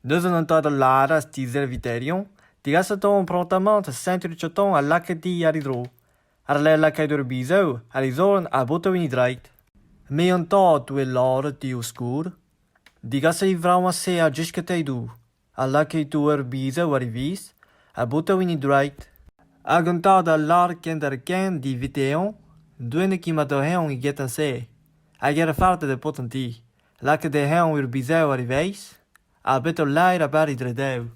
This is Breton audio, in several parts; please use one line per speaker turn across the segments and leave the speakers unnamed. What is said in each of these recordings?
Nous en entendre lara stizer viterion, digasaton prontamente centurichaton a lakadi aridro. Arle lakaidur bizo, arizorn a botowini dreit. Me onta tu e lara di oscur. Digasa i vrama se a jiskateidu. A lakei tu er bizo arivis, a botowini dreit. Agontada lar kenderken di viteon, duene ki matoheon i getan se. A gera farta de potentie. Lake de heon ur bizo ariveis. A beto laira bari dredeu.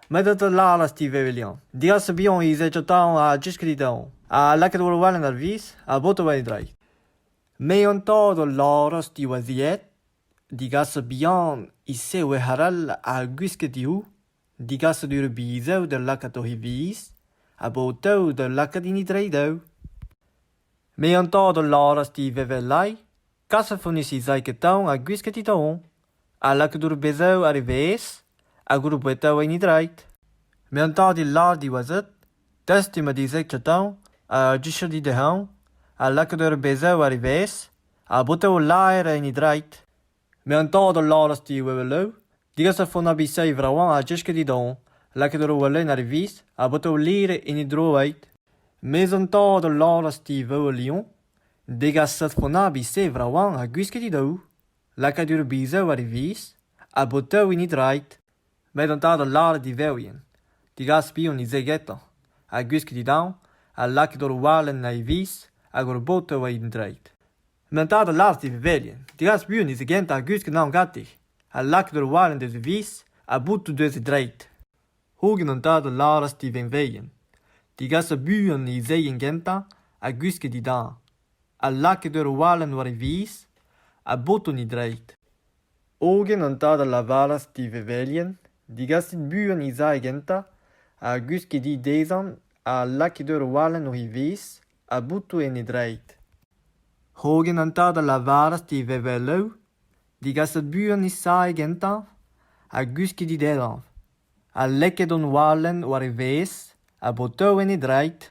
Maar dat de lalas die we willen. Die als bion is het totaal a jiskridon. A lekker door wel naar vis, a boto wij draai. Me on todo laras die waziet. Die gas bion is se we haral a guiske diu. Die gas dur bizo de lakato hivis. A boto de lakadini dreido. Me on todo laras die we velai. Kassa funisi zaiketon a guiske titon. A lekker door bezo arrives. A grupo in draait. Me antadi lardi was het. Testi me die zek chatão. A disha di de hão. A lekker bezou arrives. A boto laire in draait. Me antado laras die wewelo. Die gasa fona bisei vrawan a jiske di don. Lekker welen arrives. A boto lire in droait. Me antado laras die wewelion. Die gasa fona bisei vrawan a guiske di do. Lekker bezou arrives. A boto in draait. Met een taal de lade die weljen. Die gas pion die zegetta. A guske die down. A lak door walen na vis. A gorboto wa in draait. Met een taal de lade die weljen. Die gas pion die zegenta a guske naam gattig. A lak door walen deze vis. A boto deze draait. Hogen een taal de lade die wen weljen. Die gas pion die zeggen genta. A guske die down. A lak door walen wa vis. A boto niet draait. Ogen een taal de lavalas die we weljen. Die gasten buren is agenta, a guske di dezan, a lakideur walen ohivis, a butu en draait. Hogen antada lavaras di vevelou, die gasten buren is agenta, a guske di dezan, a lekkedon walen ohivis, a boto en draait.